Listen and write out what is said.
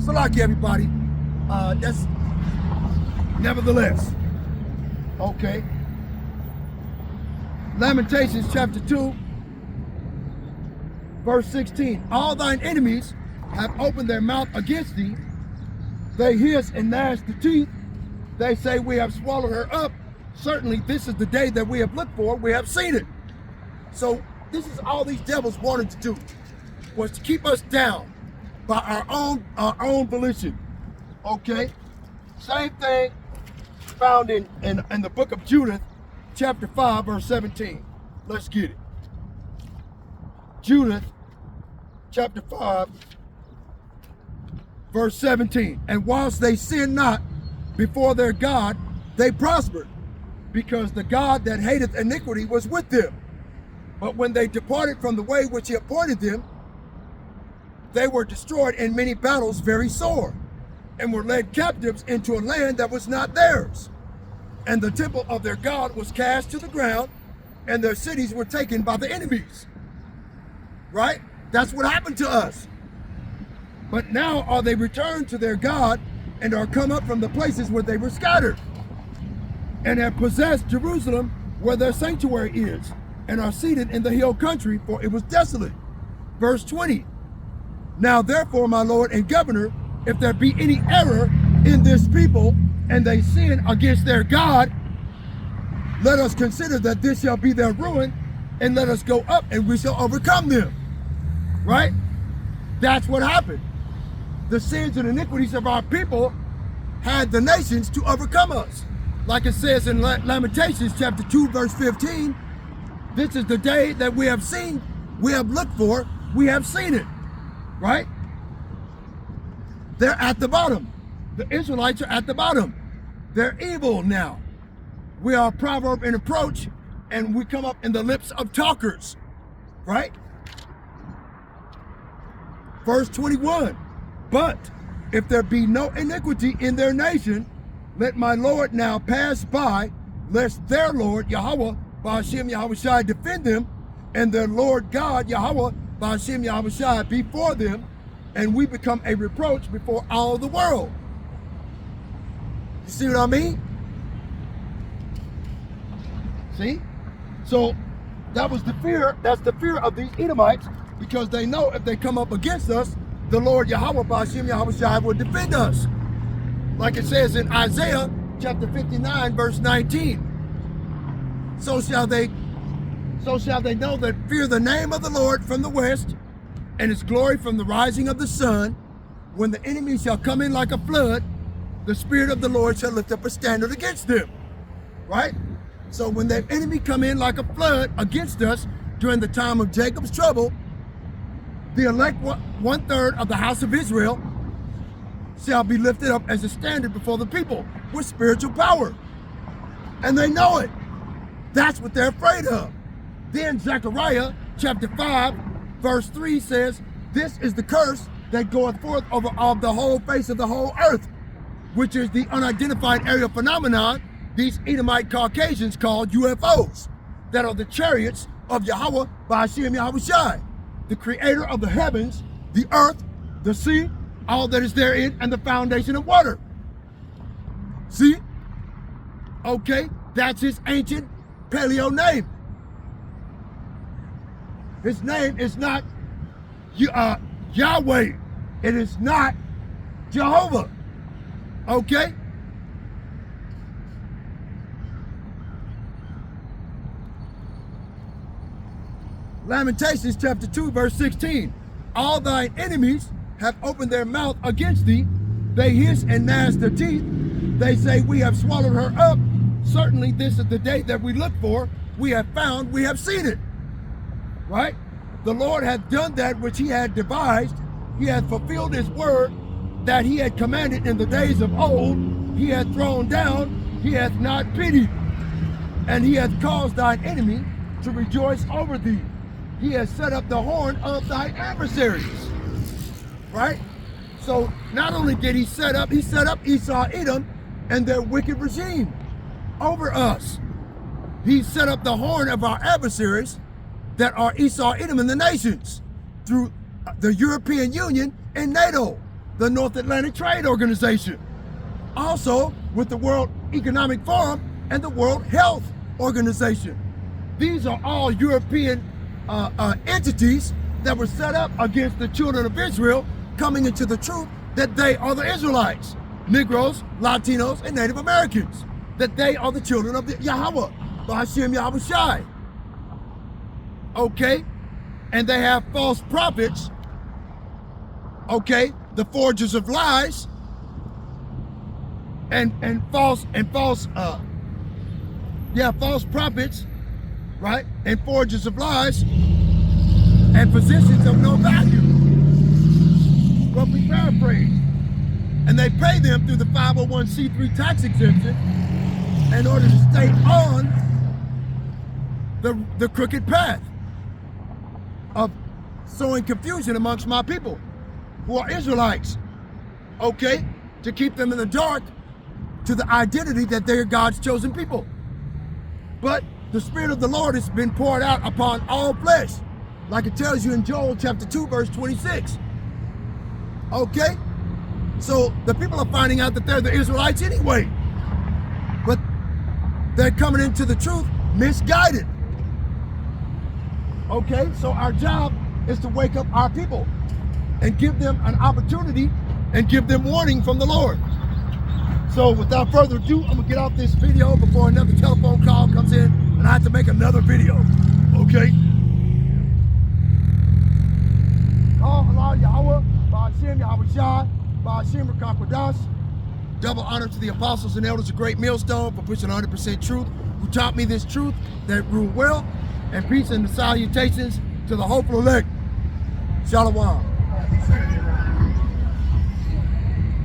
Salaki, everybody. That's nevertheless. Okay. Lamentations chapter 2, verse 16. All thine enemies have opened their mouth against thee. They hiss and gnash the teeth. They say, we have swallowed her up. Certainly this is the day that we have looked for. We have seen it. So this is all these devils wanted to do, was to keep us down by our own volition. Okay? Same thing found in the book of Judith, chapter 5, verse 17. Let's get it. Judith, chapter 5, verse 17. And whilst they sinned not before their God, they prospered, because the God that hateth iniquity was with them. But when they departed from the way which he appointed them, they were destroyed in many battles very sore, and were led captives into a land that was not theirs. And the temple of their God was cast to the ground, and their cities were taken by the enemies. Right? That's what happened to us. But now are they returned to their God, and are come up from the places where they were scattered, and have possessed Jerusalem, where their sanctuary is, and are seated in the hill country, for it was desolate. Verse 20. Now therefore, my Lord and Governor, if there be any error in this people, and they sin against their God, let us consider that this shall be their ruin, and let us go up, and we shall overcome them. Right? That's what happened. The sins and iniquities of our people had the nations to overcome us. Like it says in Lamentations chapter 2, verse 15, this is the day that we have seen, we have looked for, we have seen it. Right? They're at the bottom. The Israelites are at the bottom. They're evil now. We are a proverb and approach, and we come up in the lips of talkers. Right? Verse 21. But if there be no iniquity in their nation, let my Lord now pass by, lest their Lord Yahweh Ba'ashem Yahushai defend them, and their Lord God Yahweh Ba'ashem Yahushai before them, and we become a reproach before all the world. You see what I mean? See? So that was the fear, that's the fear of these Edomites, because they know if they come up against us, the Lord Yahweh Ba'ashem Yahushai will defend us. Like it says in Isaiah chapter 59, verse 19. So shall they know that fear the name of the Lord from the west, and his glory from the rising of the sun. When the enemy shall come in like a flood, the Spirit of the Lord shall lift up a standard against them. Right? So when the enemy come in like a flood against us during the time of Jacob's trouble, the elect 1/3 of the house of Israel shall be lifted up as a standard before the people with spiritual power. And they know it. That's what they're afraid of. Then Zechariah chapter 5, verse 3 says, this is the curse that goeth forth over all the whole face of the whole earth, which is the unidentified aerial phenomenon these Edomite Caucasians called UFOs, that are the chariots of Yahweh Ba'ashem Yahushai, the creator of the heavens, the earth, the sea, all that is therein, and the foundation of water. See? Okay, that's his ancient paleo name. His name is not Yahweh. It is not Jehovah. Okay? Lamentations chapter 2, verse 16. All thine enemies have opened their mouth against thee. They hiss and gnash their teeth. They say, we have swallowed her up. Certainly this is the day that we look for. We have found, we have seen it. Right? The Lord hath done that which he had devised. He hath fulfilled his word that he had commanded in the days of old. He hath thrown down, he hath not pitied. And he hath caused thine enemy to rejoice over thee. He has set up the horn of thine adversaries. Right? So not only did he set up Esau, Edom, and their wicked regime over us. He set up the horn of our adversaries that are Esau, Edom, and the nations through the European Union and NATO. the North Atlantic Trade Organization, also with the World Economic Forum and the World Health Organization. These are all European entities that were set up against the children of Israel coming into the truth that they are the Israelites, Negroes, Latinos, and Native Americans, that they are the children of the Yahweh, B'Hashem Yahweh Shai. Okay? And they have false prophets, okay, the forgers of lies, and false prophets, right? And forgers of lies and physicians of no value. Roughly paraphrased. And they pay them through the 501c3 tax exemption in order to stay on the crooked path of sowing confusion amongst my people who are Israelites, okay? To keep them in the dark to the identity that they are God's chosen people. But the Spirit of the Lord has been poured out upon all flesh, like it tells you in Joel chapter 2, verse 26. Okay? So the people are finding out that they're the Israelites anyway. But they're coming into the truth misguided. Okay? So our job is to wake up our people and give them an opportunity and give them warning from the Lord. So without further ado, I'm gonna get off this video before another telephone call comes in and I have to make another video, okay? Oh, Allah, Yahweh, Ba'ashem, Yahweh Shai, Ba'ashem, Rakakwadash. Double honor to the apostles and elders of Great Millstone for pushing 100% truth, who taught me this truth that rule well, and peace and salutations to the hopeful elect. Shalom.